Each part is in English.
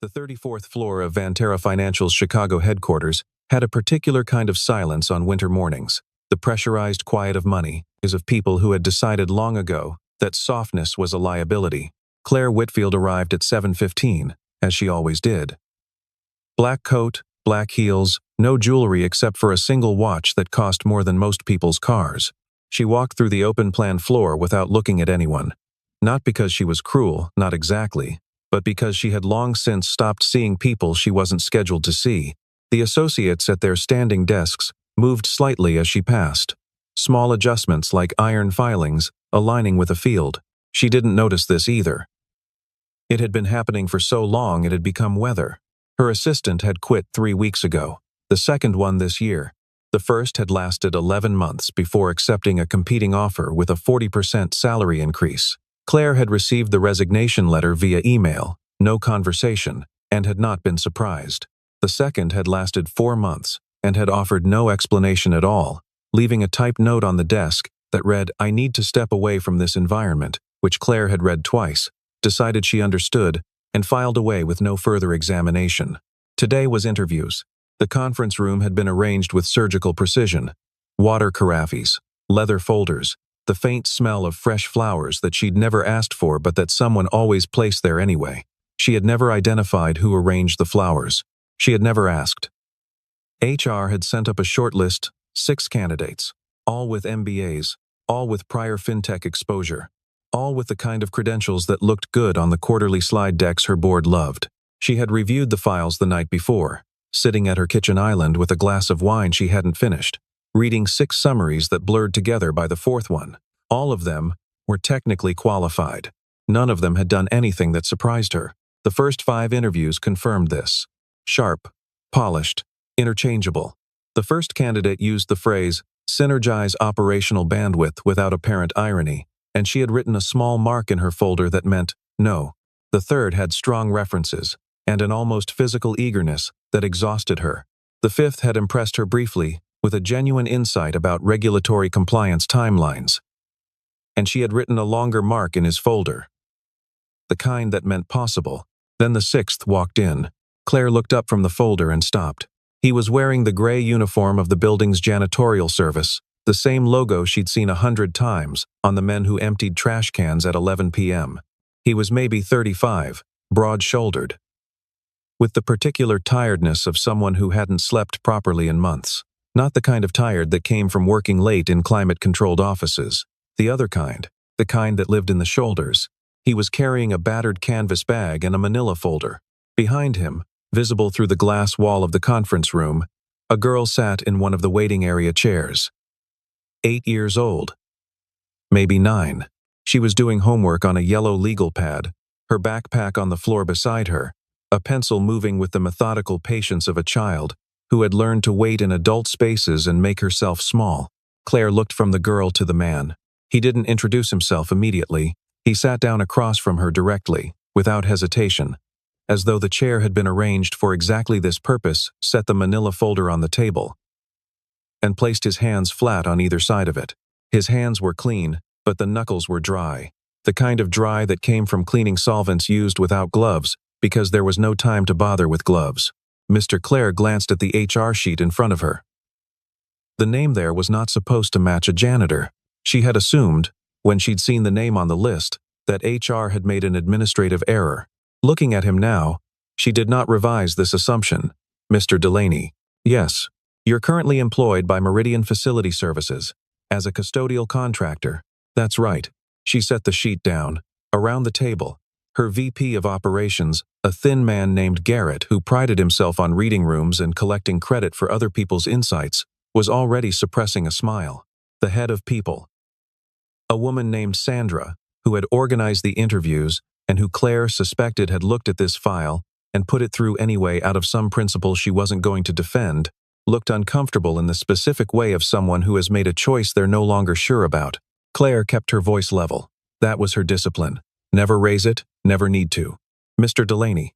The 34th floor of Vantera Financial's Chicago headquarters had a particular kind of silence on winter mornings. The pressurized quiet of money is of people who had decided long ago that softness was a liability. Claire Whitfield arrived at 7:15, as she always did. Black coat, black heels, no jewelry except for a single watch that cost more than most people's cars. She walked through the open-plan floor without looking at anyone. Not because she was cruel, not exactly, but because she had long since stopped seeing people she wasn't scheduled to see. The associates at their standing desks moved slightly as she passed. Small adjustments like iron filings aligning with a field. She didn't notice this either. It had been happening for so long it had become weather. Her assistant had quit 3 weeks ago, the second one this year. The first had lasted 11 months before accepting a competing offer with a 40% salary increase. Claire had received the resignation letter via email, no conversation, and had not been surprised. The second had lasted 4 months and had offered no explanation at all, leaving a typed note on the desk that read, "I need to step away from this environment," which Claire had read twice, decided she understood, and filed away with no further examination. Today was interviews. The conference room had been arranged with surgical precision. Water carafes, leather folders, the faint smell of fresh flowers that she'd never asked for but that someone always placed there anyway. She had never identified who arranged the flowers. She had never asked. HR had sent up a short list, 6 candidates, all with MBAs, all with prior fintech exposure, all with the kind of credentials that looked good on the quarterly slide decks her board loved. She had reviewed the files the night before, sitting at her kitchen island with a glass of wine she hadn't finished, reading 6 summaries that blurred together by the 4th one. All of them were technically qualified. None of them had done anything that surprised her. The first 5 interviews confirmed this. Sharp, polished, interchangeable. The first candidate used the phrase, "synergize operational bandwidth" without apparent irony, and she had written a small mark in her folder that meant no. The third had strong references and an almost physical eagerness that exhausted her. The 5th had impressed her briefly with a genuine insight about regulatory compliance timelines, and she had written a longer mark in his folder, the kind that meant possible. Then the 6th walked in. Claire looked up from the folder and stopped. He was wearing the gray uniform of the building's janitorial service, the same logo she'd seen 100 times on the men who emptied trash cans at 11 p.m. He was maybe 35, broad-shouldered, with the particular tiredness of someone who hadn't slept properly in months. Not the kind of tired that came from working late in climate-controlled offices. The other kind, the kind that lived in the shoulders. He was carrying a battered canvas bag and a manila folder. Behind him, visible through the glass wall of the conference room, a girl sat in one of the waiting area chairs. 8 years old. Maybe 9. She was doing homework on a yellow legal pad, her backpack on the floor beside her, a pencil moving with the methodical patience of a child who had learned to wait in adult spaces and make herself small. Claire looked from the girl to the man. He didn't introduce himself immediately. He sat down across from her directly, without hesitation, as though the chair had been arranged for exactly this purpose, set the manila folder on the table, and placed his hands flat on either side of it. His hands were clean, but the knuckles were dry, the kind of dry that came from cleaning solvents used without gloves, because there was no time to bother with gloves. Mr. Claire glanced at the HR sheet in front of her. The name there was not supposed to match a janitor. She had assumed, when she'd seen the name on the list, that HR had made an administrative error. Looking at him now, she did not revise this assumption. "Mr. Delaney, yes, you're currently employed by Meridian Facility Services as a custodial contractor. That's right." She set the sheet down. Around the table, her VP of operations, a thin man named Garrett who prided himself on reading rooms and collecting credit for other people's insights, was already suppressing a smile. The head of people, a woman named Sandra, who had organized the interviews and who Claire suspected had looked at this file and put it through anyway out of some principle she wasn't going to defend, looked uncomfortable in the specific way of someone who has made a choice they're no longer sure about. Claire kept her voice level. That was her discipline. Never raise it, never need to. "Mr. Delaney,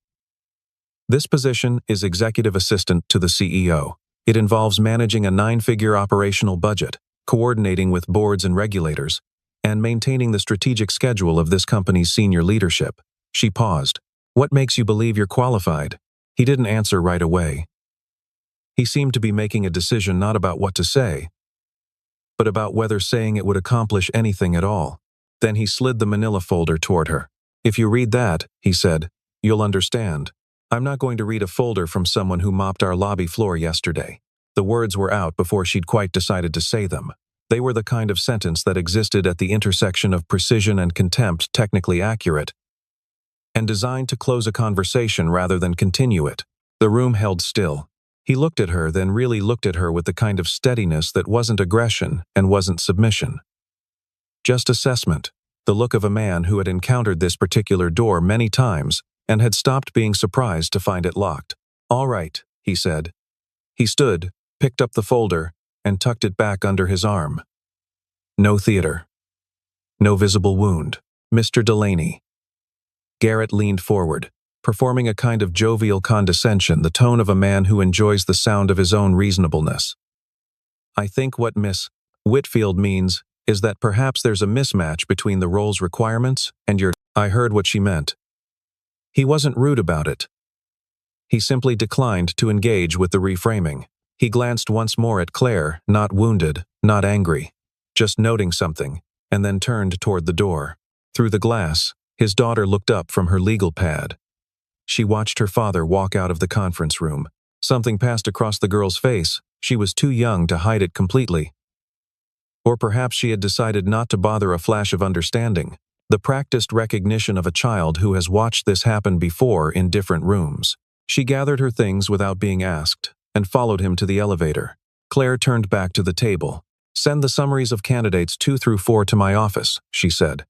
this position is executive assistant to the CEO. It involves managing a 9-figure operational budget, coordinating with boards and regulators, and maintaining the strategic schedule of this company's senior leadership." She paused. What makes you believe you're qualified? He didn't answer right away. He seemed to be making a decision not about what to say, but about whether saying it would accomplish anything at all. Then he slid the manila folder toward her. If you read that, he said, you'll understand. I'm not going to read a folder from someone who mopped our lobby floor yesterday. The words were out before she'd quite decided to say them. They were the kind of sentence that existed at the intersection of precision and contempt, technically accurate, and designed to close a conversation rather than continue it. The room held still. He looked at her, then really looked at her with the kind of steadiness that wasn't aggression and wasn't submission. Just assessment, the look of a man who had encountered this particular door many times and had stopped being surprised to find it locked. All right, he said. He stood, picked up the folder, and tucked it back under his arm. No theater. No visible wound. Mr. Delaney. Garrett leaned forward, performing a kind of jovial condescension, the tone of a man who enjoys the sound of his own reasonableness. I think what Miss Whitfield means is that perhaps there's a mismatch between the role's requirements and your... I heard what she meant. He wasn't rude about it. He simply declined to engage with the reframing. He glanced once more at Claire, not wounded, not angry, just noting something, and then turned toward the door. Through the glass, his daughter looked up from her legal pad. She watched her father walk out of the conference room. Something passed across the girl's face. She was too young to hide it completely. Or perhaps she had decided not to bother a flash of understanding, the practiced recognition of a child who has watched this happen before in different rooms. She gathered her things without being asked and followed him to the elevator. Claire turned back to the table. Send the summaries of candidates 2 through 4 to my office, she said.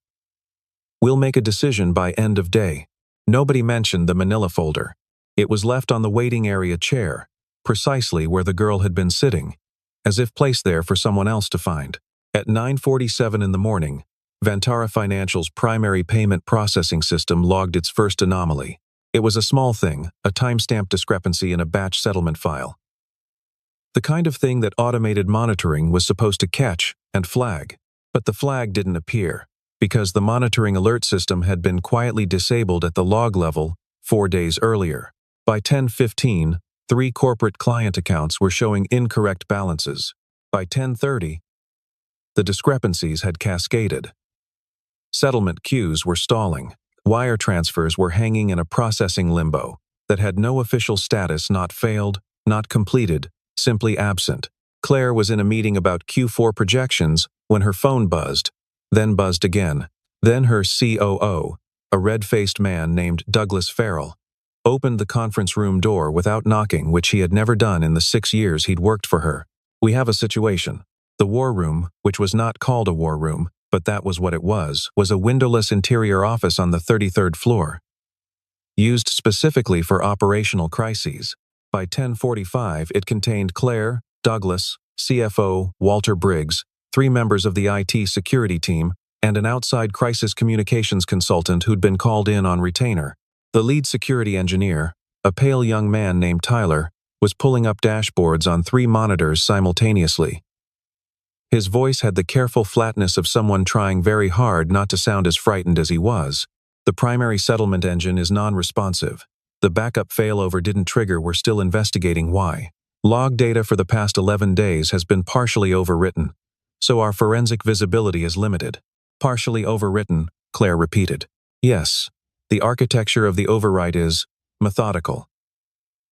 We'll make a decision by end of day. Nobody mentioned the manila folder. It was left on the waiting area chair, precisely where the girl had been sitting, as if placed there for someone else to find. At 9:47 in the morning, Vantara Financial's primary payment processing system logged its first anomaly. It was a small thing, a timestamp discrepancy in a batch settlement file. The kind of thing that automated monitoring was supposed to catch and flag, but the flag didn't appear, because the monitoring alert system had been quietly disabled at the log level 4 days earlier. By 10:15, 3 corporate client accounts were showing incorrect balances. By 10:30, the discrepancies had cascaded. Settlement queues were stalling. Wire transfers were hanging in a processing limbo that had no official status, not failed, not completed, simply absent. Claire was in a meeting about Q4 projections when her phone buzzed, then buzzed again. Then her COO, a red-faced man named Douglas Farrell, opened the conference room door without knocking, which he had never done in the 6 years he'd worked for her. We have a situation. The war room, which was not called a war room, but that was what it was a windowless interior office on the 33rd floor, used specifically for operational crises. By 10:45, it contained Claire, Douglas, CFO, Walter Briggs, 3 members of the IT security team, and an outside crisis communications consultant who'd been called in on retainer. The lead security engineer, a pale young man named Tyler, was pulling up dashboards on 3 monitors simultaneously. His voice had the careful flatness of someone trying very hard not to sound as frightened as he was. The primary settlement engine is non-responsive. The backup failover didn't trigger. We're still investigating why. Log data for the past 11 days has been partially overwritten, so our forensic visibility is limited. Partially overwritten, Claire repeated. Yes, the architecture of the overwrite is methodical.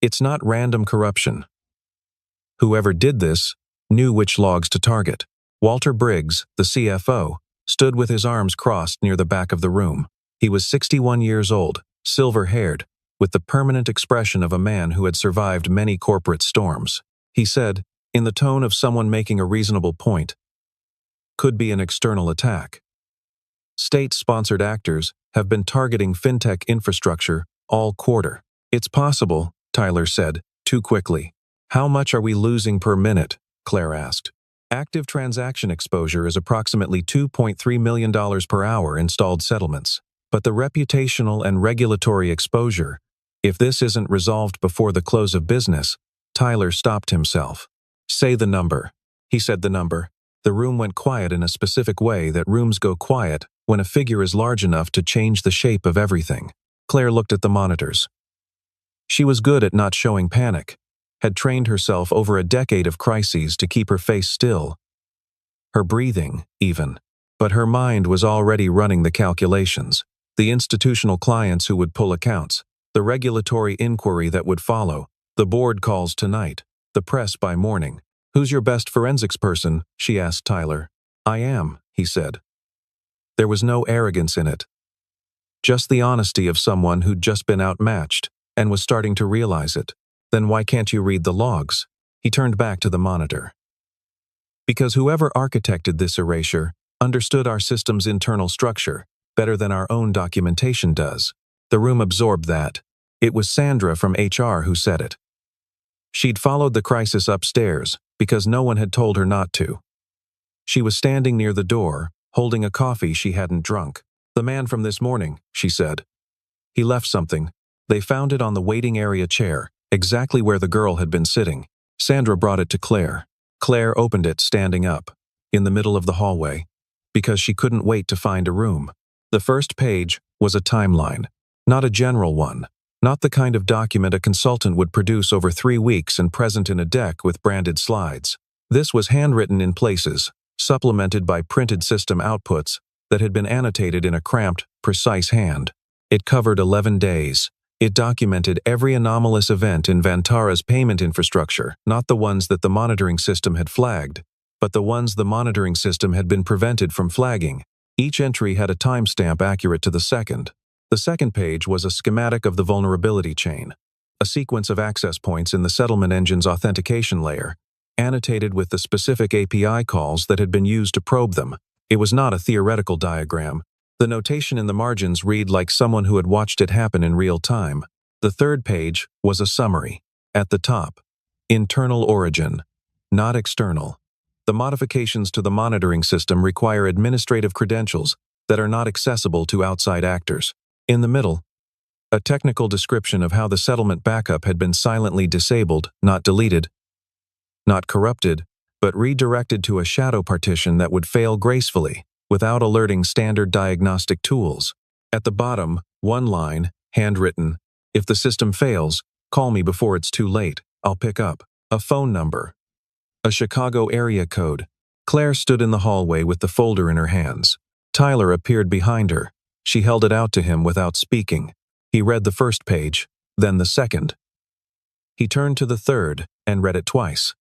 It's not random corruption. Whoever did this knew which logs to target. Walter Briggs, the CFO, stood with his arms crossed near the back of the room. He was 61 years old, silver-haired, with the permanent expression of a man who had survived many corporate storms. He said, in the tone of someone making a reasonable point, could be an external attack. State-sponsored actors have been targeting fintech infrastructure all quarter. It's possible, Tyler said, too quickly. How much are we losing per minute? Claire asked. Active transaction exposure is approximately $2.3 million per hour installed settlements. But the reputational and regulatory exposure, if this isn't resolved before the close of business, Tyler stopped himself. Say the number. He said the number. The room went quiet in a specific way that rooms go quiet when a figure is large enough to change the shape of everything. Claire looked at the monitors. She was good at not showing panic, had trained herself over a decade of crises to keep her face still, her breathing, even. But her mind was already running the calculations, the institutional clients who would pull accounts, the regulatory inquiry that would follow, the board calls tonight, the press by morning. "Who's your best forensics person?" she asked Tyler. "I am," he said. There was no arrogance in it. Just the honesty of someone who'd just been outmatched and was starting to realize it. "Then why can't you read the logs?" He turned back to the monitor. "Because whoever architected this erasure understood our system's internal structure better than our own documentation does." The room absorbed that. It was Sandra from HR who said it. She'd followed the crisis upstairs because no one had told her not to. She was standing near the door, holding a coffee she hadn't drunk. "The man from this morning," she said. "He left something. They found it on the waiting area chair, exactly where the girl had been sitting." Sandra brought it to Claire. Claire opened it standing up, in the middle of the hallway, because she couldn't wait to find a room. The first page was a timeline, not a general one, not the kind of document a consultant would produce over 3 weeks and present in a deck with branded slides. This was handwritten in places, supplemented by printed system outputs that had been annotated in a cramped, precise hand. It covered 11 days. It documented every anomalous event in Vantara's payment infrastructure, not the ones that the monitoring system had flagged, but the ones the monitoring system had been prevented from flagging. Each entry had a timestamp accurate to the second. The second page was a schematic of the vulnerability chain, a sequence of access points in the settlement engine's authentication layer, annotated with the specific API calls that had been used to probe them. It was not a theoretical diagram. The notation in the margins read like someone who had watched it happen in real time. The third page was a summary. At the top, internal origin, not external. The modifications to the monitoring system require administrative credentials that are not accessible to outside actors. In the middle, a technical description of how the settlement backup had been silently disabled, not deleted, not corrupted, but redirected to a shadow partition that would fail gracefully, without alerting standard diagnostic tools. At the bottom, one line, handwritten, "If the system fails, call me before it's too late. I'll pick up." A phone number. A Chicago area code. Claire stood in the hallway with the folder in her hands. Tyler appeared behind her. She held it out to him without speaking. He read the first page, then the second. He turned to the third and read it twice.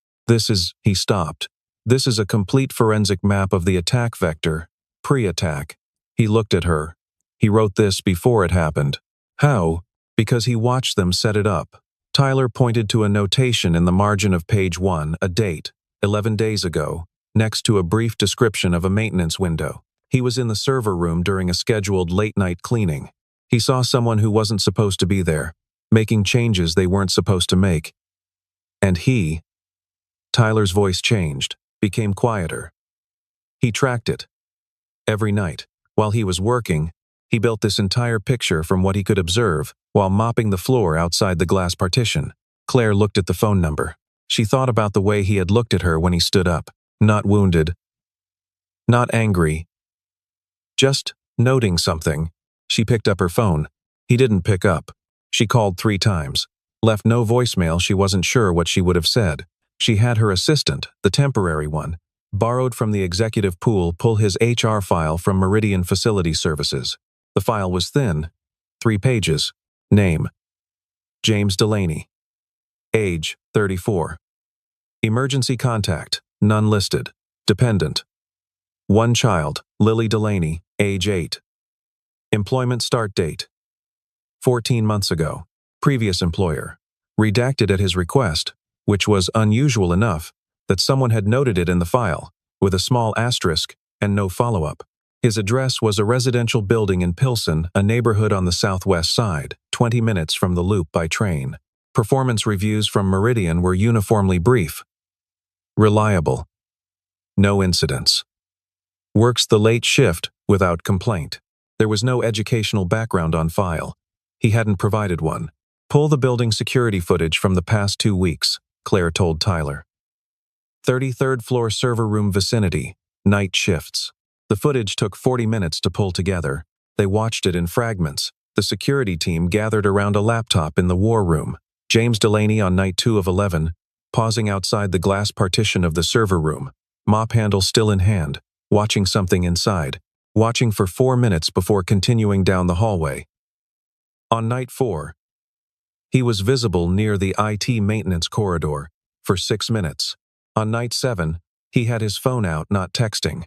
He stopped. "This is a complete forensic map of the attack vector, pre-attack." He looked at her. "He wrote this before it happened." "How?" "Because he watched them set it up." Tyler pointed to a notation in the margin of page 1, a date, 11 days ago, next to a brief description of a maintenance window. He was in the server room during a scheduled late-night cleaning. He saw someone who wasn't supposed to be there, making changes they weren't supposed to make. And Tyler's voice changed, became quieter. He tracked it. Every night, while he was working, he built this entire picture from what he could observe while mopping the floor outside the glass partition. Claire looked at the phone number. She thought about the way he had looked at her when he stood up. Not wounded. Not angry. Just noting something. She picked up her phone. He didn't pick up. She called 3 times. Left no voicemail. She wasn't sure what she would have said. She had her assistant, the temporary one, borrowed from the executive pool, pull his HR file from Meridian Facility Services. The file was thin. 3 pages. Name: James Delaney. Age: 34. Emergency contact: none listed. Dependent: 1 child, Lily Delaney, age 8. Employment start date: 14 months ago. Previous employer: redacted at his request, which was unusual enough that someone had noted it in the file, with a small asterisk and no follow-up. His address was a residential building in Pilsen, a neighborhood on the southwest side, 20 minutes from the loop by train. Performance reviews from Meridian were uniformly brief. Reliable. No incidents. Works the late shift without complaint. There was no educational background on file. He hadn't provided one. Pull the building security footage from the past 2 weeks, Claire told Tyler. 33rd floor server room vicinity, night shifts. The footage took 40 minutes to pull together. They watched it in fragments, The security team gathered around a laptop in the war room. James Delaney on night 2 of 11, pausing outside the glass partition of the server room, mop handle still in hand, watching something inside, watching for 4 minutes before continuing down the hallway. On night 4, he was visible near the IT maintenance corridor for 6 minutes. On night 7, he had his phone out, not texting.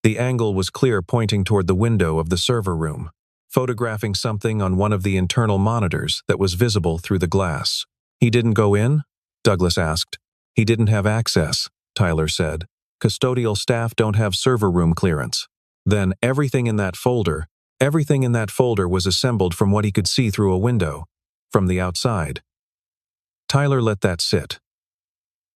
The angle was clear, pointing toward the window of the server room, photographing something on one of the internal monitors that was visible through the glass. He didn't go in? Douglas asked. He didn't have access, Tyler said. Custodial staff don't have server room clearance. Then everything in that folder was assembled from what he could see through a window, from the outside. Tyler let that sit.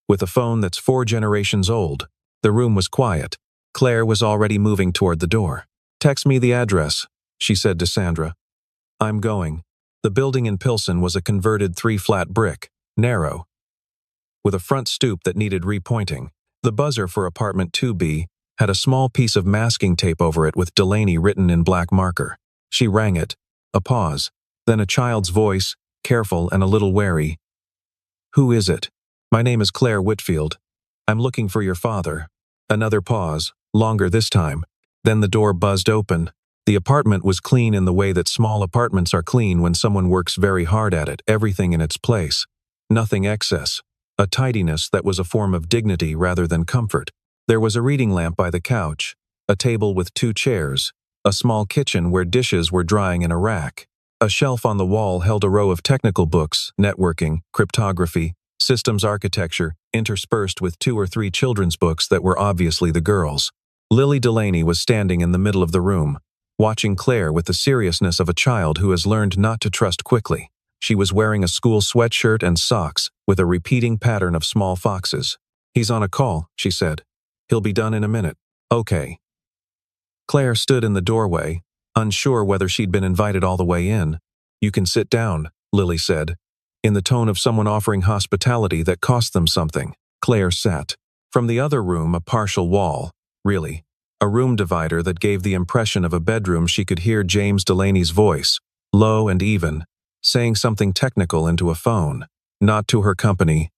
With a phone that's 4 generations old, the room was quiet. Claire was already moving toward the door. Text me the address, she said to Sandra. I'm going. The building in Pilsen was a converted 3-flat brick, narrow, with a front stoop that needed repointing. The buzzer for apartment 2B had a small piece of masking tape over it with Delaney written in black marker. She rang it. A pause, then a child's voice, careful and a little wary. Who is it? My name is Claire Whitfield. I'm looking for your father. Another pause, longer this time. Then the door buzzed open. The apartment was clean in the way that small apartments are clean when someone works very hard at it, everything in its place. Nothing excess. A tidiness that was a form of dignity rather than comfort. There was a reading lamp by the couch, a table with 2 chairs, a small kitchen where dishes were drying in a rack. A shelf on the wall held a row of technical books, networking, cryptography, systems architecture, interspersed with 2 or 3 children's books that were obviously the girls'. Lily Delaney was standing in the middle of the room, watching Claire with the seriousness of a child who has learned not to trust quickly. She was wearing a school sweatshirt and socks with a repeating pattern of small foxes. He's on a call, she said. He'll be done in a minute. Okay. Claire stood in the doorway, unsure whether she'd been invited all the way in. You can sit down, Lily said, in the tone of someone offering hospitality that cost them something. Claire sat. From the other room, a partial wall, really, a room divider that gave the impression of a bedroom, she could hear James Delaney's voice, low and even, saying something technical into a phone. Not to her company.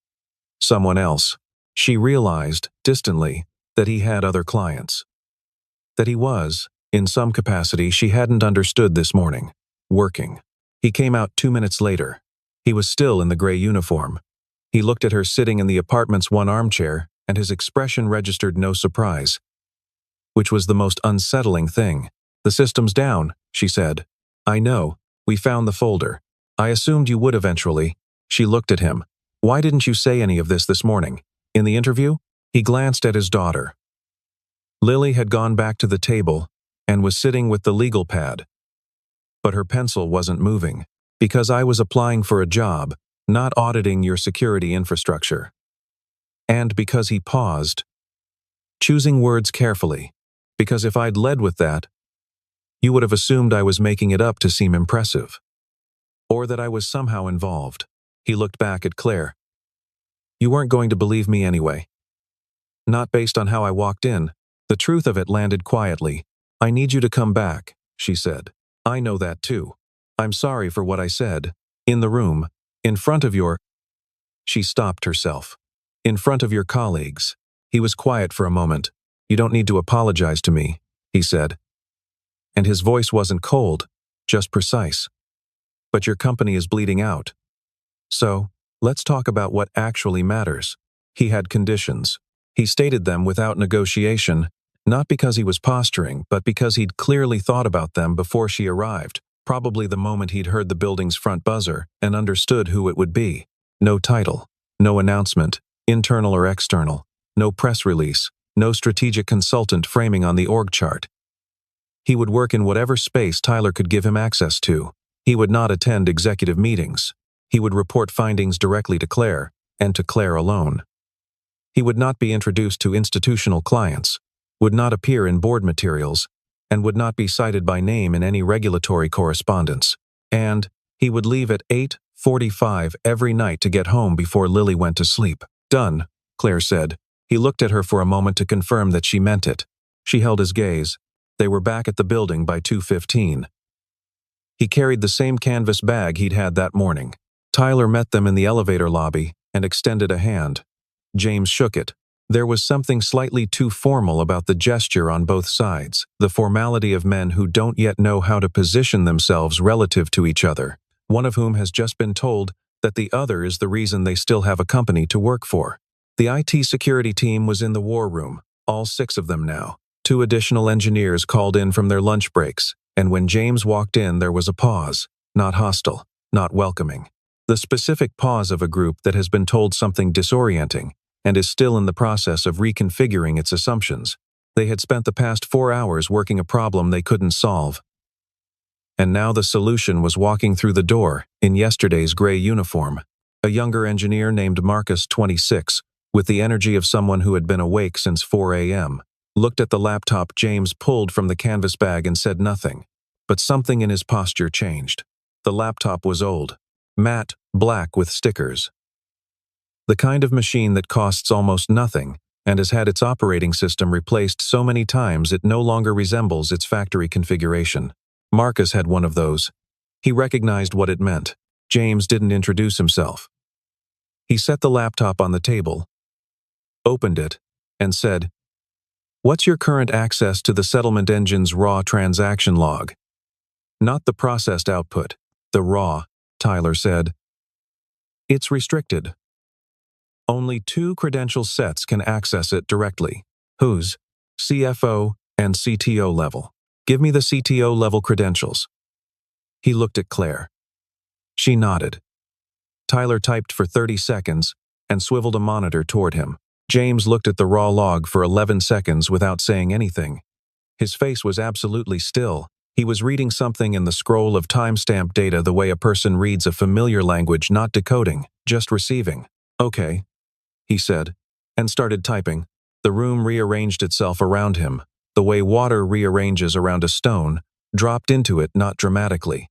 Someone else. She realized, distantly, that he had other clients. That he was, in some capacity she hadn't understood this morning, working. He came out 2 minutes later. He was still in the gray uniform. He looked at her sitting in the apartment's one armchair, and his expression registered no surprise. Which was the most unsettling thing. The system's down, she said. I know. We found the folder. I assumed you would eventually. She looked at him. Why didn't you say any of this morning? In the interview? He glanced at his daughter. Lily had gone back to the table and was sitting with the legal pad. But her pencil wasn't moving. Because I was applying for a job, not auditing your security infrastructure. And because he paused, choosing words carefully. Because if I'd led with that, you would have assumed I was making it up to seem impressive. Or that I was somehow involved. He looked back at Claire. You weren't going to believe me anyway. Not based on how I walked in. The truth of it landed quietly. I need you to come back, she said. I know that too. I'm sorry for what I said. In the room, in front of your... She stopped herself. In front of your colleagues. He was quiet for a moment. You don't need to apologize to me, he said. And his voice wasn't cold, just precise. But your company is bleeding out. So, let's talk about what actually matters. He had conditions. He stated them without negotiation, not because he was posturing, but because he'd clearly thought about them before she arrived, probably the moment he'd heard the building's front buzzer and understood who it would be. No title, no announcement, internal or external, no press release, no strategic consultant framing on the org chart. He would work in whatever space Tyler could give him access to. He would not attend executive meetings. He would report findings directly to Claire, and to Claire alone. He would not be introduced to institutional clients, would not appear in board materials, and would not be cited by name in any regulatory correspondence. And he would leave at 8:45 every night to get home before Lily went to sleep. Done, Claire said. He looked at her for a moment to confirm that she meant it. She held his gaze. They were back at the building by 2:15. He carried the same canvas bag he'd had that morning. Tyler met them in the elevator lobby and extended a hand. James shook it. There was something slightly too formal about the gesture on both sides, the formality of men who don't yet know how to position themselves relative to each other, one of whom has just been told that the other is the reason they still have a company to work for. The IT security team was in the war room, all 6 of them now. 2 additional engineers called in from their lunch breaks, and when James walked in there was a pause, not hostile, not welcoming. The specific pause of a group that has been told something disorienting and is still in the process of reconfiguring its assumptions. They had spent the past 4 hours working a problem they couldn't solve. And now the solution was walking through the door in yesterday's gray uniform. A younger engineer named Marcus, 26, with the energy of someone who had been awake since 4 a.m., looked at the laptop James pulled from the canvas bag and said nothing. But something in his posture changed. The laptop was old, matte, black with stickers. The kind of machine that costs almost nothing and has had its operating system replaced so many times it no longer resembles its factory configuration. Marcus had one of those. He recognized what it meant. James didn't introduce himself. He set the laptop on the table, opened it, and said, "What's your current access to the settlement engine's raw transaction log?" "Not the processed output, the raw," Tyler said. "It's restricted. Only 2 credential sets can access it directly. Whose? CFO and CTO level. Give me the CTO level credentials." He looked at Claire. She nodded. Tyler typed for 30 seconds and swiveled a monitor toward him. James looked at the raw log for 11 seconds without saying anything. His face was absolutely still. He was reading something in the scroll of timestamp data the way a person reads a familiar language, not decoding, just receiving. "Okay," he said, and started typing. The room rearranged itself around him, the way water rearranges around a stone, dropped into it not dramatically,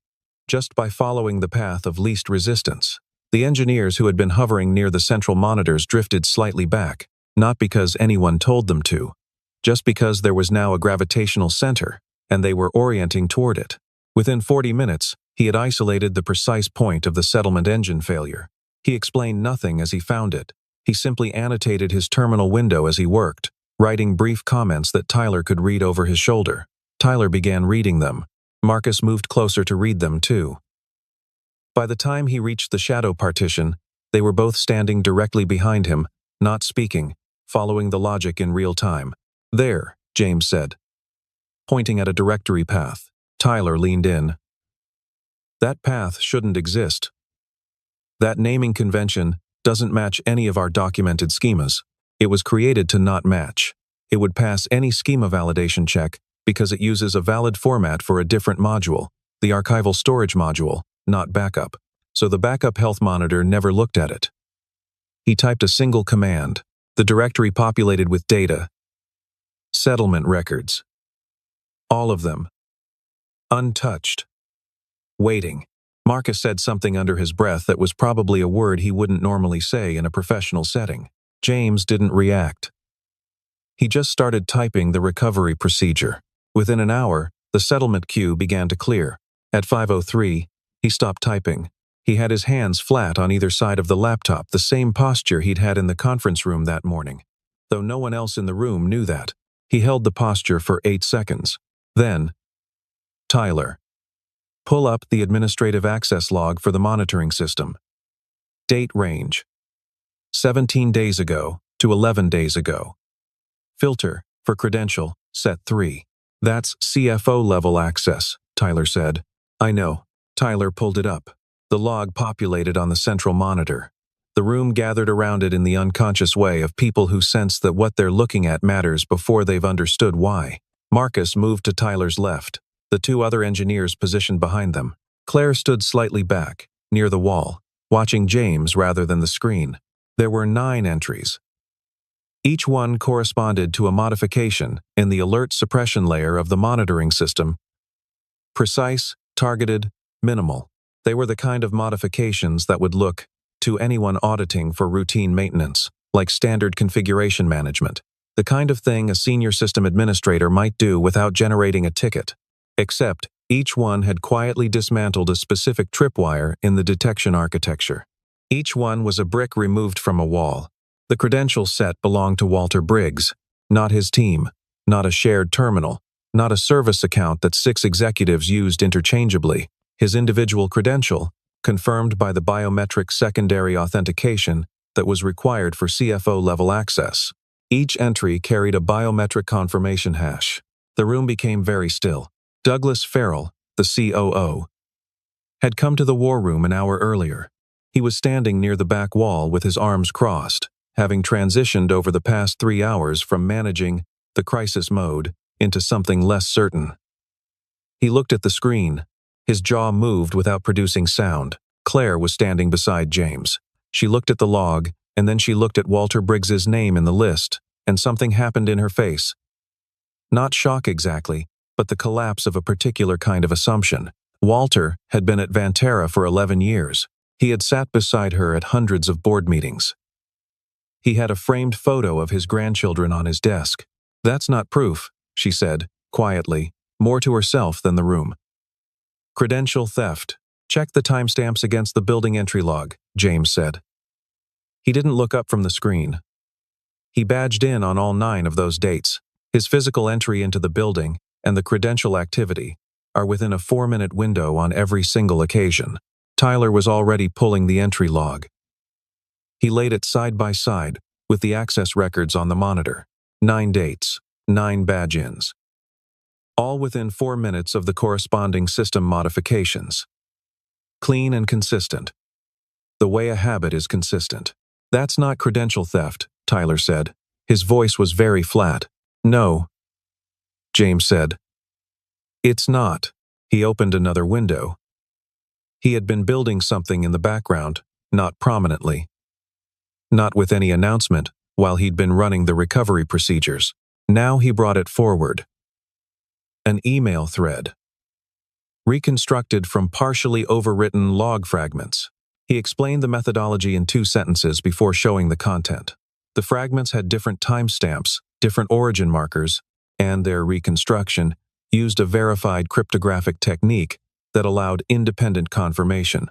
just by following the path of least resistance. The engineers who had been hovering near the central monitors drifted slightly back, not because anyone told them to, just because there was now a gravitational center, and they were orienting toward it. Within 40 minutes, he had isolated the precise point of the settlement engine failure. He explained nothing as he found it. He simply annotated his terminal window as he worked, writing brief comments that Tyler could read over his shoulder. Tyler began reading them. Marcus moved closer to read them too. By the time he reached the shadow partition, they were both standing directly behind him, not speaking, following the logic in real time. "There," James said, pointing at a directory path. Tyler leaned in. "That path shouldn't exist. That naming convention doesn't match any of our documented schemas. It was created to not match. It would pass any schema validation check because it uses a valid format for a different module, the archival storage module, not backup. So the backup health monitor never looked at it." He typed a single command. The directory populated with data. Settlement records. All of them. Untouched. Waiting. Marcus said something under his breath that was probably a word he wouldn't normally say in a professional setting. James didn't react. He just started typing the recovery procedure. Within an hour, the settlement queue began to clear. At 5:03, he stopped typing. He had his hands flat on either side of the laptop, the same posture he'd had in the conference room that morning. Though no one else in the room knew that, he held the posture for 8 seconds. Then, "Tyler, pull up the administrative access log for the monitoring system. Date range: 17 days ago to 11 days ago. Filter for credential, set 3. That's CFO level access," Tyler said. "I know." Tyler pulled it up. The log populated on the central monitor. The room gathered around it in the unconscious way of people who sense that what they're looking at matters before they've understood why. Marcus moved to Tyler's left, the 2 other engineers positioned behind them. Claire stood slightly back, near the wall, watching James rather than the screen. There were 9 entries. Each one corresponded to a modification in the alert suppression layer of the monitoring system. Precise, targeted, minimal. They were the kind of modifications that would look, to anyone auditing for routine maintenance, like standard configuration management. The kind of thing a senior system administrator might do without generating a ticket. Except, Each one had quietly dismantled a specific tripwire in the detection architecture. Each one was a brick removed from a wall. The credential set belonged to Walter Briggs, not his team, not a shared terminal, not a service account that 6 executives used interchangeably. His individual credential, confirmed by the biometric secondary authentication that was required for CFO-level access. Each entry carried a biometric confirmation hash. The room became very still. Douglas Farrell, the COO, had come to the war room an hour earlier. He was standing near the back wall with his arms crossed, having transitioned over the past 3 hours from managing the crisis mode into something less certain. He looked at the screen. His jaw moved without producing sound. Claire was standing beside James. She looked at the log, and then she looked at Walter Briggs's name in the list, and something happened in her face. Not shock exactly, but the collapse of a particular kind of assumption. Walter had been at Vantera for 11 years. He had sat beside her at hundreds of board meetings. He had a framed photo of his grandchildren on his desk. "That's not proof," she said, quietly, more to herself than the room. "Credential theft. Check the timestamps against the building entry log," James said. He didn't look up from the screen. He badged in on all 9 of those dates. His physical entry into the building and the credential activity are within a 4-minute window on every single occasion. Tyler was already pulling the entry log. He laid it side by side with the access records on the monitor. 9 dates, 9 badge-ins. All within 4 minutes of the corresponding system modifications. Clean and consistent. The way a habit is consistent. "That's not credential theft," Tyler said. His voice was very flat. "No," James said. "It's not." He opened another window. He had been building something in the background, not prominently. Not with any announcement, while he'd been running the recovery procedures. Now he brought it forward. An email thread. Reconstructed from partially overwritten log fragments. He explained the methodology in 2 sentences before showing the content. The fragments had different timestamps, different origin markers, and their reconstruction used a verified cryptographic technique that allowed independent confirmation.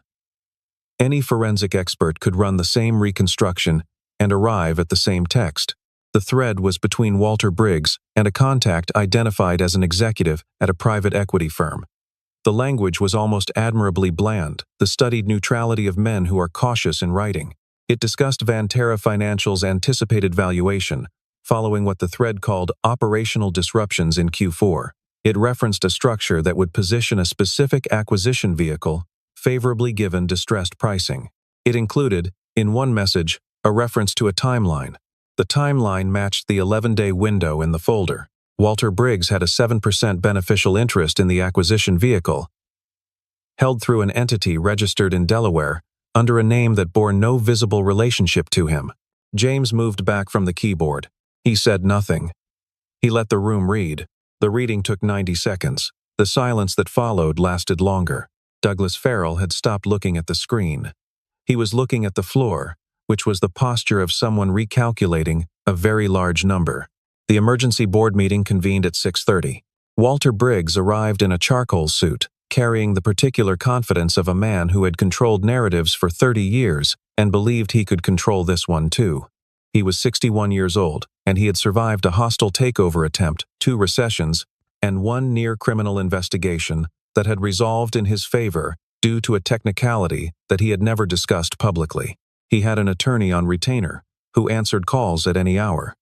Any forensic expert could run the same reconstruction and arrive at the same text. The thread was between Walter Briggs and a contact identified as an executive at a private equity firm. The language was almost admirably bland, the studied neutrality of men who are cautious in writing. It discussed Vantera Financial's anticipated valuation, following what the thread called operational disruptions in Q4. It referenced a structure that would position a specific acquisition vehicle favorably given distressed pricing. It included, in one message, a reference to a timeline. The timeline matched the 11-day window in the folder. Walter Briggs had a 7% beneficial interest in the acquisition vehicle, held through an entity registered in Delaware under a name that bore no visible relationship to him. James moved back from the keyboard. He said nothing. He let the room read. The reading took 90 seconds. The silence that followed lasted longer. Douglas Farrell had stopped looking at the screen. He was looking at the floor, which was the posture of someone recalculating a very large number. The emergency board meeting convened at 6:30. Walter Briggs arrived in a charcoal suit, carrying the particular confidence of a man who had controlled narratives for 30 years and believed he could control this one too. He was 61 years old, and he had survived a hostile takeover attempt, 2 recessions, and 1 near-criminal investigation that had resolved in his favor due to a technicality that he had never discussed publicly. He had an attorney on retainer, who answered calls at any hour.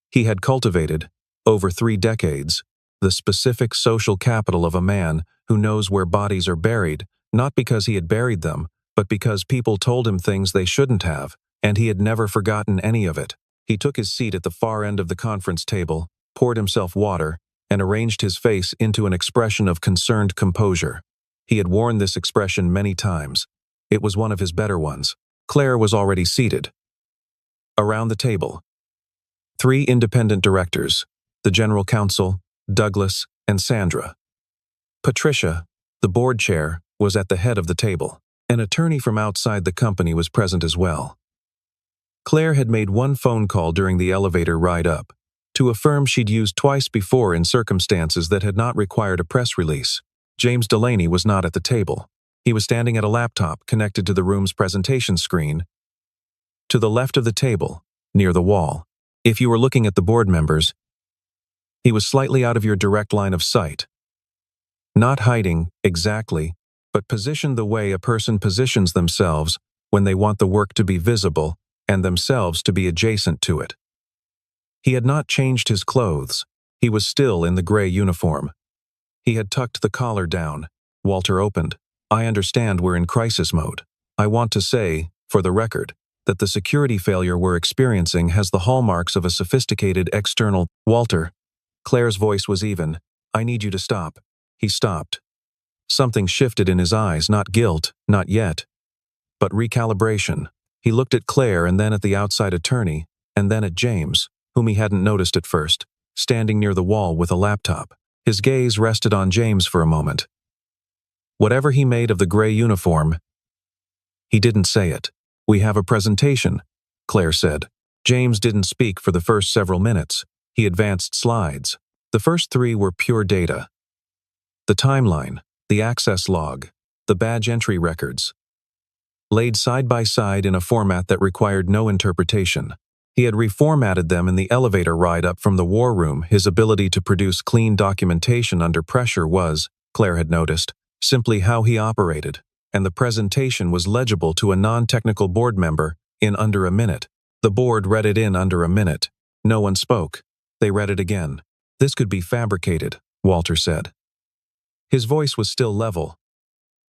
He had cultivated, over 3 decades, the specific social capital of a man who knows where bodies are buried, not because he had buried them, but because people told him things they shouldn't have, and he had never forgotten any of it. He took his seat at the far end of the conference table, poured himself water, and arranged his face into an expression of concerned composure. He had worn this expression many times. It was one of his better ones. Claire was already seated. Around the table, 3 independent directors, the general counsel, Douglas, and Sandra. Patricia, the board chair, was at the head of the table. An attorney from outside the company was present as well. Claire had made 1 phone call during the elevator ride up, to a firm she'd used twice before in circumstances that had not required a press release. James Delaney was not at the table. He was standing at a laptop connected to the room's presentation screen, to the left of the table, near the wall. If you were looking at the board members, he was slightly out of your direct line of sight. Not hiding, exactly, but positioned the way a person positions themselves when they want the work to be visible and themselves to be adjacent to it. He had not changed his clothes. He was still in the gray uniform. He had tucked the collar down. Walter opened. I understand we're in crisis mode. I want to say, for the record, that the security failure we're experiencing has the hallmarks of a sophisticated external. Walter. Claire's voice was even. I need you to stop. He stopped. Something shifted in his eyes, not guilt, not yet, but recalibration. He looked at Claire and then at the outside attorney, and then at James, whom he hadn't noticed at first, standing near the wall with a laptop. His gaze rested on James for a moment. Whatever he made of the gray uniform, he didn't say it. We have a presentation, Claire said. James didn't speak for the first several minutes. He advanced slides. The first 3 were pure data. The timeline, the access log, the badge entry records, laid side by side in a format that required no interpretation. He had reformatted them in the elevator ride up from the war room. His ability to produce clean documentation under pressure was, Claire had noticed, simply how he operated, and the presentation was legible to a non-technical board member in under a minute. The board read it in under a minute. No one spoke. They read it again. This could be fabricated, Walter said. His voice was still level,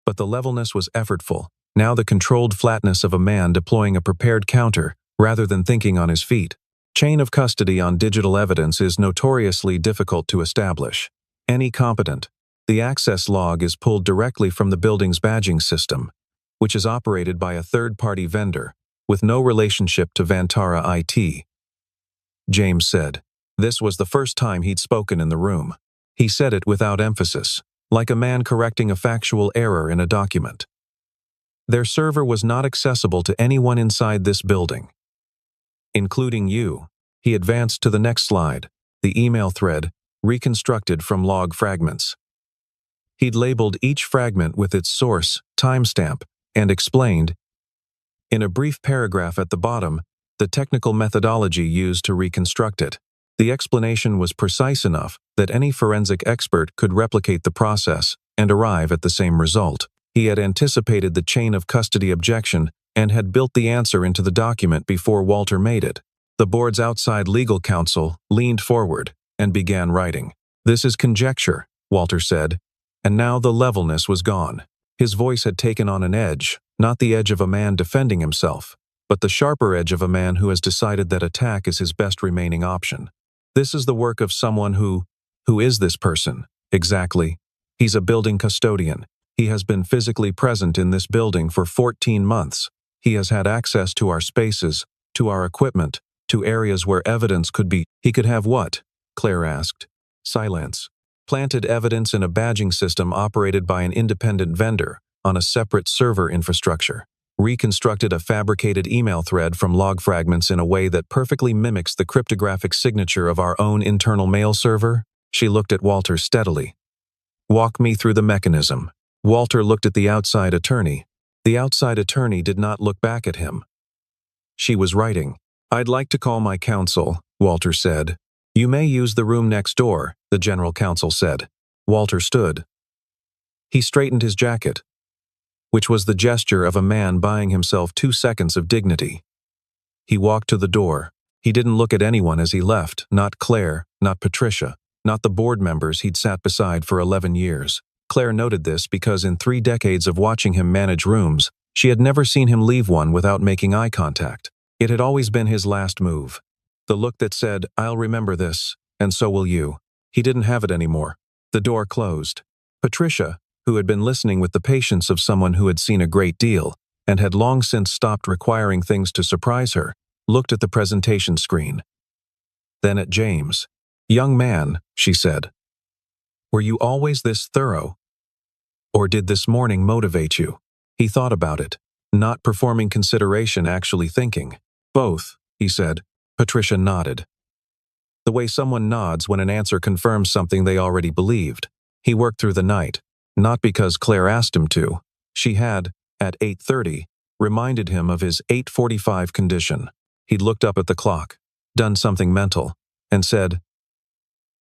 but the levelness was effortful, now the controlled flatness of a man deploying a prepared counter rather than thinking on his feet. Chain of custody on digital evidence is notoriously difficult to establish. Any competent. The access log is pulled directly from the building's badging system, which is operated by a third-party vendor with no relationship to Vantara IT. James said. This was the first time he'd spoken in the room. He said it without emphasis, like a man correcting a factual error in a document. Their server was not accessible to anyone inside this building, including you. He advanced to the next slide, the email thread, reconstructed from log fragments. He'd labeled each fragment with its source, timestamp, and explained, in a brief paragraph at the bottom, the technical methodology used to reconstruct it. The explanation was precise enough that any forensic expert could replicate the process and arrive at the same result. He had anticipated the chain of custody objection and had built the answer into the document before Walter made it. The board's outside legal counsel leaned forward and began writing. This is conjecture, Walter said, and now the levelness was gone. His voice had taken on an edge, not the edge of a man defending himself, but the sharper edge of a man who has decided that attack is his best remaining option. This is the work of someone who is this person? Exactly. He's a building custodian. He has been physically present in this building for 14 months. He has had access to our spaces, to our equipment, to areas where evidence could be. He could have what? Claire asked. Silence. Planted evidence in a badging system operated by an independent vendor on a separate server infrastructure. Reconstructed a fabricated email thread from log fragments in a way that perfectly mimics the cryptographic signature of our own internal mail server. She looked at Walter steadily. Walk me through the mechanism. Walter looked at the outside attorney. The outside attorney did not look back at him. She was writing. I'd like to call my counsel, Walter said. You may use the room next door, the general counsel said. Walter stood. He straightened his jacket, which was the gesture of a man buying himself 2 seconds of dignity. He walked to the door. He didn't look at anyone as he left, not Claire, not Patricia, not the board members he'd sat beside for 11 years. Claire noted this because in 3 decades of watching him manage rooms, she had never seen him leave one without making eye contact. It had always been his last move. The look that said, I'll remember this, and so will you. He didn't have it anymore. The door closed. Patricia, who had been listening with the patience of someone who had seen a great deal and had long since stopped requiring things to surprise her, looked at the presentation screen. Then at James. Young man, she said. Were you always this thorough? Or did this morning motivate you? He thought about it, not performing consideration, actually thinking. Both, he said. Patricia nodded. The way someone nods when an answer confirms something they already believed. He worked through the night. Not because Claire asked him to. She had, at 8:30, reminded him of his 8:45 condition. He'd looked up at the clock, done something mental, and said,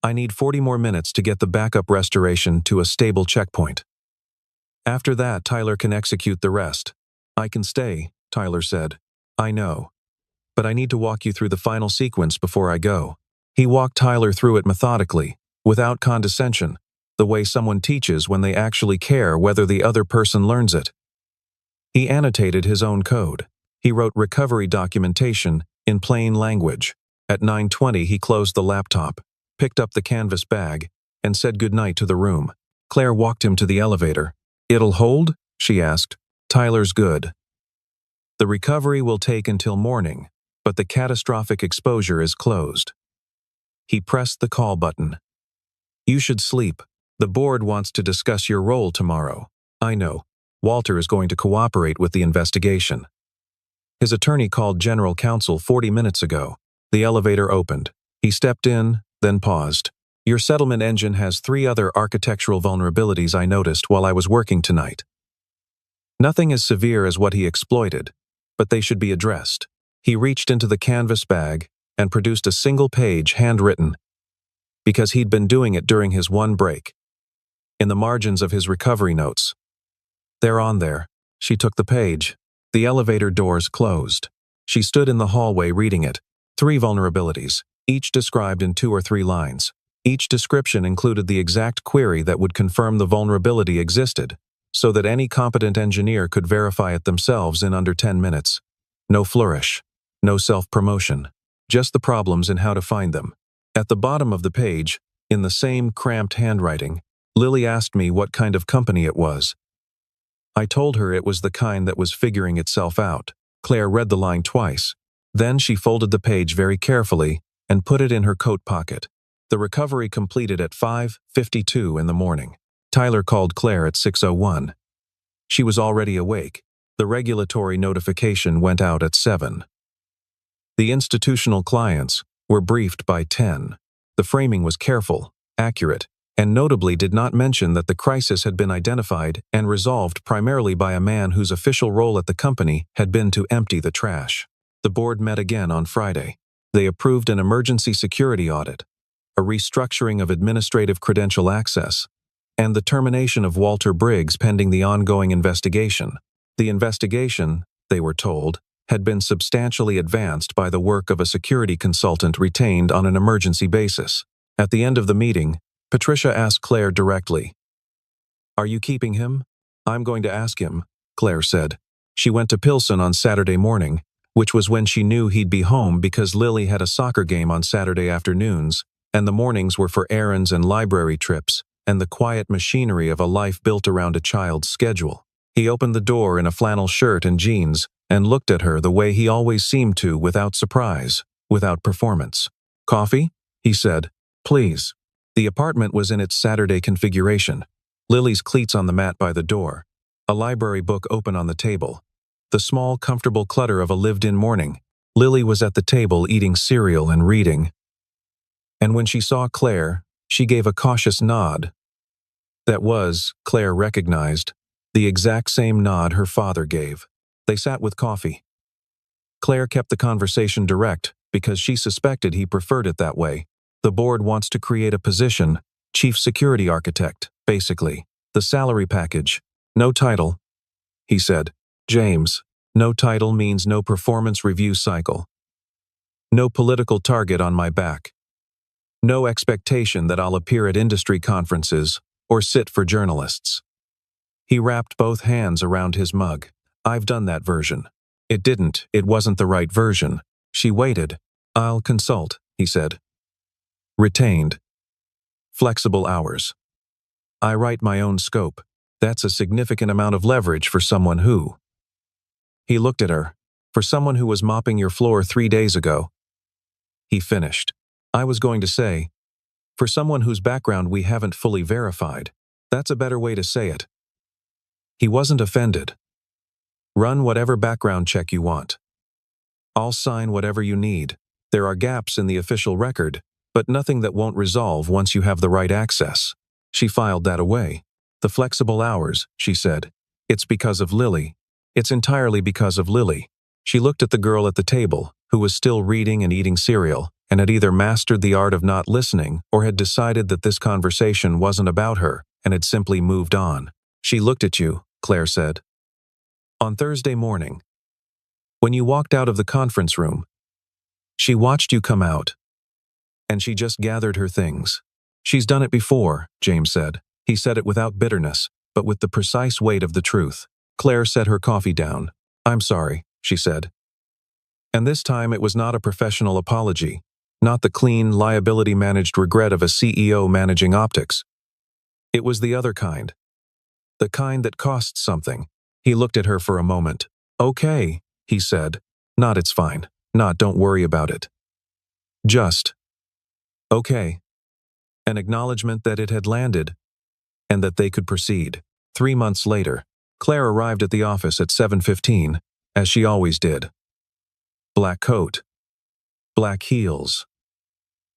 "I need 40 more minutes to get the backup restoration to a stable checkpoint. After that, Tyler can execute the rest." "I can stay," Tyler said. "I know. But I need to walk you through the final sequence before I go." He walked Tyler through it methodically, without condescension, the way someone teaches when they actually care whether the other person learns it. He annotated his own code. He wrote recovery documentation in plain language. At 9:20, he closed the laptop, picked up the canvas bag, and said goodnight to the room. Claire walked him to the elevator. "It'll hold?" she asked. "Tyler's good. The recovery will take until morning, but the catastrophic exposure is closed." He pressed the call button. "You should sleep. The board wants to discuss your role tomorrow." "I know. Walter is going to cooperate with the investigation. His attorney called general counsel 40 minutes ago." The elevator opened. He stepped in, then paused. "Your settlement engine has 3 other architectural vulnerabilities I noticed while I was working tonight. Nothing as severe as what he exploited, but they should be addressed." He reached into the canvas bag and produced a single page handwritten, because he'd been doing it during his one break, in the margins of his recovery notes. "They're on there." She took the page. The elevator doors closed. She stood in the hallway reading it. 3 vulnerabilities, each described in 2 or 3 lines. Each description included the exact query that would confirm the vulnerability existed, so that any competent engineer could verify it themselves in under 10 minutes. No flourish, no self-promotion, just the problems and how to find them. At the bottom of the page, in the same cramped handwriting, Lily asked me what kind of company it was. I told her it was the kind that was figuring itself out. Claire read the line twice. Then she folded the page very carefully and put it in her coat pocket. The recovery completed at 5:52 in the morning. Tyler called Claire at 6:01. She was already awake. The regulatory notification went out at 7. The institutional clients were briefed by 10. The framing was careful, accurate, and notably did not mention that the crisis had been identified and resolved primarily by a man whose official role at the company had been to empty the trash. The board met again on Friday. They approved an emergency security audit, a restructuring of administrative credential access, and the termination of Walter Briggs pending the ongoing investigation. The investigation, they were told, had been substantially advanced by the work of a security consultant retained on an emergency basis. At the end of the meeting, Patricia asked Claire directly, "Are you keeping him?" "I'm going to ask him," Claire said. She went to Pilsen on Saturday morning, which was when she knew he'd be home because Lily had a soccer game on Saturday afternoons, and the mornings were for errands and library trips, and the quiet machinery of a life built around a child's schedule. He opened the door in a flannel shirt and jeans and looked at her the way he always seemed to, without surprise, without performance. "Coffee?" he said. "Please." The apartment was in its Saturday configuration. Lily's cleats on the mat by the door, a library book open on the table, the small, comfortable clutter of a lived-in morning. Lily was at the table eating cereal and reading. And when she saw Claire, she gave a cautious nod. That was, Claire recognized, the exact same nod her father gave. They sat with coffee. Claire kept the conversation direct because she suspected he preferred it that way. "The board wants to create a position, chief security architect, basically. The salary package. No title," he said. "James, no title means no performance review cycle. No political target on my back. No expectation that I'll appear at industry conferences or sit for journalists." He wrapped both hands around his mug. "I've done that version. It wasn't the right version." She waited. "I'll consult," he said. "Retained. Flexible hours. I write my own scope. That's a significant amount of leverage for someone who..." He looked at her. "For someone who was mopping your floor 3 days ago." He finished. "I was going to say, for someone whose background we haven't fully verified. That's a better way to say it." He wasn't offended. "Run whatever background check you want. I'll sign whatever you need. There are gaps in the official record, but nothing that won't resolve once you have the right access." She filed that away. The flexible hours, she said. It's because of Lily. It's entirely because of Lily. She looked at the girl at the table, who was still reading and eating cereal, and had either mastered the art of not listening or had decided that this conversation wasn't about her and had simply moved on. She looked at you, Claire said. On Thursday morning, when you walked out of the conference room, she watched you come out, and she just gathered her things. She's done it before, James said. He said it without bitterness, but with the precise weight of the truth. Claire set her coffee down. I'm sorry, she said. And this time it was not a professional apology, not the clean, liability-managed regret of a CEO managing optics. It was the other kind. The kind that costs something. He looked at her for a moment. Okay, he said. Not it's fine. Not don't worry about it. Just. Okay. An acknowledgement that it had landed, and that they could proceed. 3 months later, Claire arrived at the office at 7:15, as she always did. Black coat. Black heels.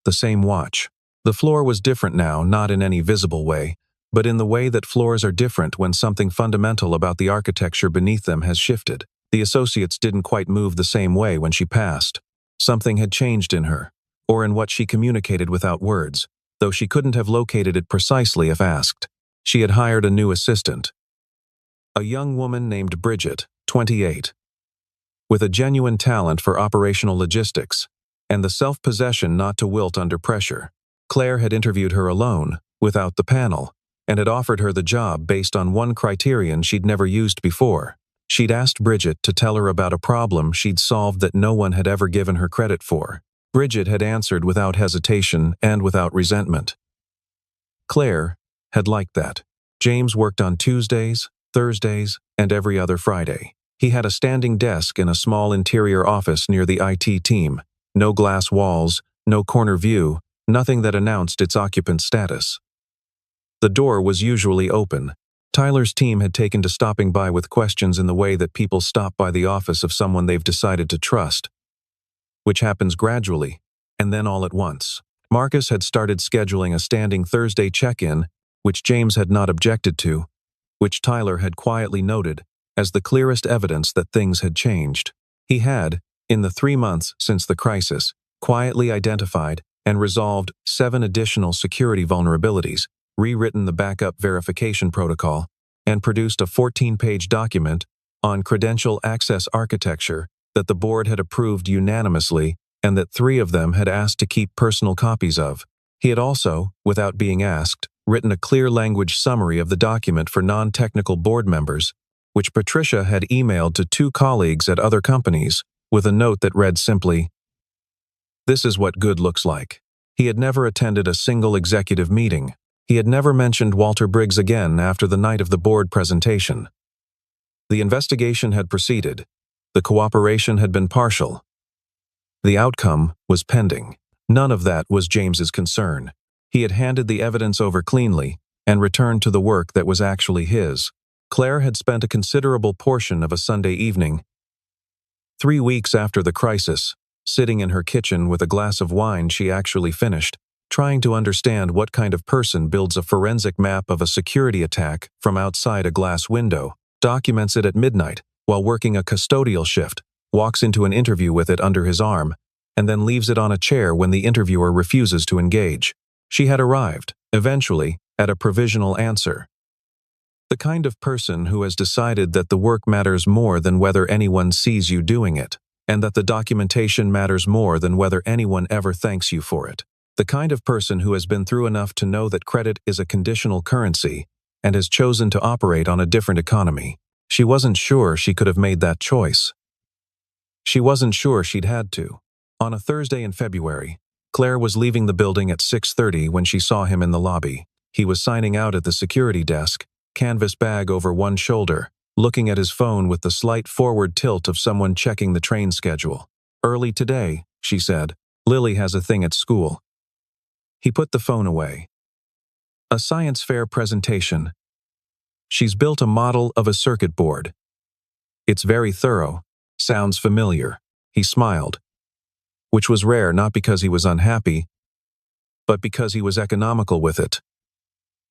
The same watch. The floor was different now, not in any visible way, but in the way that floors are different when something fundamental about the architecture beneath them has shifted. The associates didn't quite move the same way when she passed. Something had changed in her, or in what she communicated without words, though she couldn't have located it precisely if asked. She had hired a new assistant. A young woman named Bridget, 28, with a genuine talent for operational logistics, and the self-possession not to wilt under pressure. Claire had interviewed her alone, without the panel, and had offered her the job based on one criterion she'd never used before. She'd asked Bridget to tell her about a problem she'd solved that no one had ever given her credit for. Bridget had answered without hesitation and without resentment. Claire had liked that. James worked on Tuesdays, Thursdays, and every other Friday. He had a standing desk in a small interior office near the IT team. No glass walls, no corner view, nothing that announced its occupant status. The door was usually open. Tyler's team had taken to stopping by with questions in the way that people stop by the office of someone they've decided to trust, which happens gradually, and then all at once. Marcus had started scheduling a standing Thursday check-in, which James had not objected to, which Tyler had quietly noted as the clearest evidence that things had changed. He had, in the 3 months since the crisis, quietly identified and resolved 7 additional security vulnerabilities, rewritten the backup verification protocol, and produced a 14-page document on credential access architecture that the board had approved unanimously and that 3 of them had asked to keep personal copies of. He had also, without being asked, written a clear language summary of the document for non-technical board members, which Patricia had emailed to 2 colleagues at other companies, with a note that read simply, "This is what good looks like." He had never attended a single executive meeting. He had never mentioned Walter Briggs again after the night of the board presentation. The investigation had proceeded. The cooperation had been partial. The outcome was pending. None of that was James's concern. He had handed the evidence over cleanly and returned to the work that was actually his. Claire had spent a considerable portion of a Sunday evening, 3 weeks after the crisis, sitting in her kitchen with a glass of wine she actually finished, trying to understand what kind of person builds a forensic map of a security attack from outside a glass window, documents it at midnight while working a custodial shift, walks into an interview with it under his arm, and then leaves it on a chair when the interviewer refuses to engage. She had arrived, eventually, at a provisional answer. The kind of person who has decided that the work matters more than whether anyone sees you doing it, and that the documentation matters more than whether anyone ever thanks you for it. The kind of person who has been through enough to know that credit is a conditional currency and has chosen to operate on a different economy. She wasn't sure she could have made that choice. She wasn't sure she'd had to. On a Thursday in February, Claire was leaving the building at 6:30 when she saw him in the lobby. He was signing out at the security desk, canvas bag over one shoulder, looking at his phone with the slight forward tilt of someone checking the train schedule. "Early today," she said. "Lily has a thing at school." He put the phone away. "A science fair presentation. She's built a model of a circuit board. It's very thorough. Sounds familiar." He smiled, which was rare not because he was unhappy, but because he was economical with it.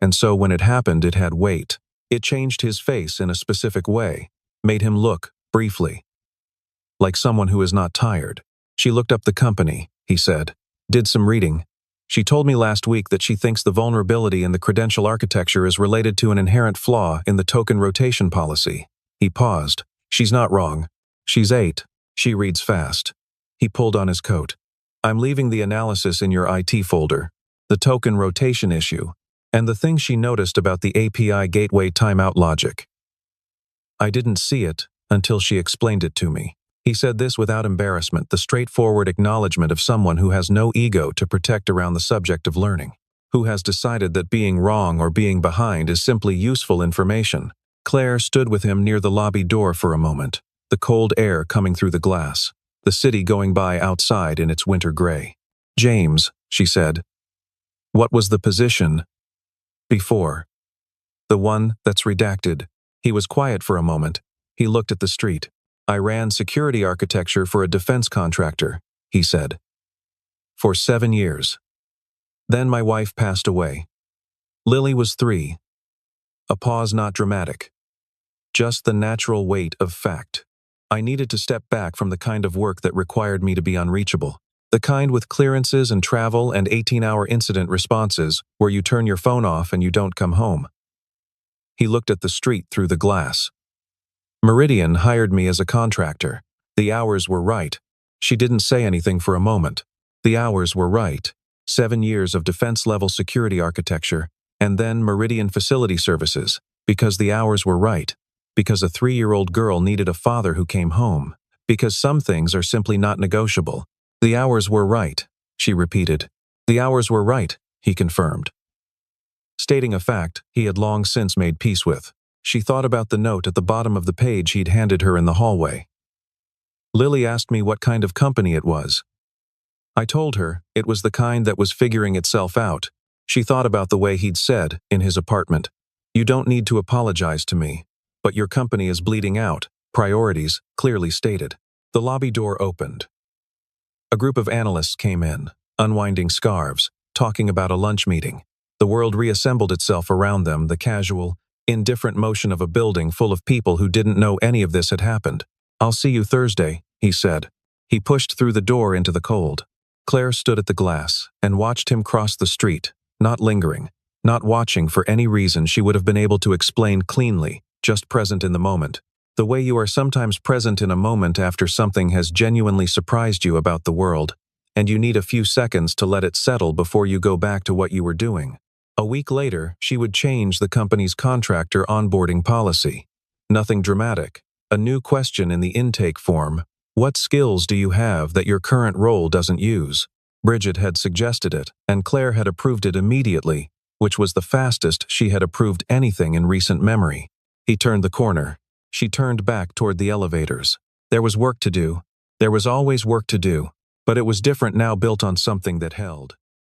and so when it happened it had weight. It changed his face in a specific way, made him look, briefly, like someone who is not tired. She looked up the company, he said. Did some reading. She told me last week that she thinks the vulnerability in the credential architecture is related to an inherent flaw in the token rotation policy. He paused. She's not wrong. She's 8. She reads fast. He pulled on his coat. I'm leaving the analysis in your IT folder, the token rotation issue, and the thing she noticed about the API gateway timeout logic. I didn't see it until she explained it to me. He said this without embarrassment, the straightforward acknowledgement of someone who has no ego to protect around the subject of learning, who has decided that being wrong or being behind is simply useful information. Claire stood with him near the lobby door for a moment, the cold air coming through the glass, the city going by outside in its winter gray. James, she said. What was the position before? The one that's redacted. He was quiet for a moment. He looked at the street. I ran security architecture for a defense contractor, he said. For 7 years. Then my wife passed away. Lily was 3. A pause not dramatic. Just the natural weight of fact. I needed to step back from the kind of work that required me to be unreachable. The kind with clearances and travel and 18-hour incident responses where you turn your phone off and you don't come home. He looked at the street through the glass. Meridian hired me as a contractor. The hours were right. She didn't say anything for a moment. The hours were right. 7 years of defense-level security architecture, and then Meridian Facility Services, because the hours were right. Because a 3-year-old girl needed a father who came home. Because some things are simply not negotiable. The hours were right, she repeated. The hours were right, he confirmed. Stating a fact he had long since made peace with. She thought about the note at the bottom of the page he'd handed her in the hallway. Lily asked me what kind of company it was. I told her it was the kind that was figuring itself out. She thought about the way he'd said, in his apartment, You don't need to apologize to me, but your company is bleeding out, priorities clearly stated. The lobby door opened. A group of analysts came in, unwinding scarves, talking about a lunch meeting. The world reassembled itself around them, the casual, indifferent motion of a building full of people who didn't know any of this had happened. I'll see you Thursday, he said. He pushed through the door into the cold. Claire stood at the glass and watched him cross the street, not lingering, not watching for any reason she would have been able to explain cleanly, just present in the moment. The way you are sometimes present in a moment after something has genuinely surprised you about the world, and you need a few seconds to let it settle before you go back to what you were doing. A week later, she would change the company's contractor onboarding policy. Nothing dramatic. A new question in the intake form. What skills do you have that your current role doesn't use? Bridget had suggested it, and Claire had approved it immediately, which was the fastest she had approved anything in recent memory. He turned the corner. She turned back toward the elevators. There was work to do. There was always work to do, but it was different now, built on something that held.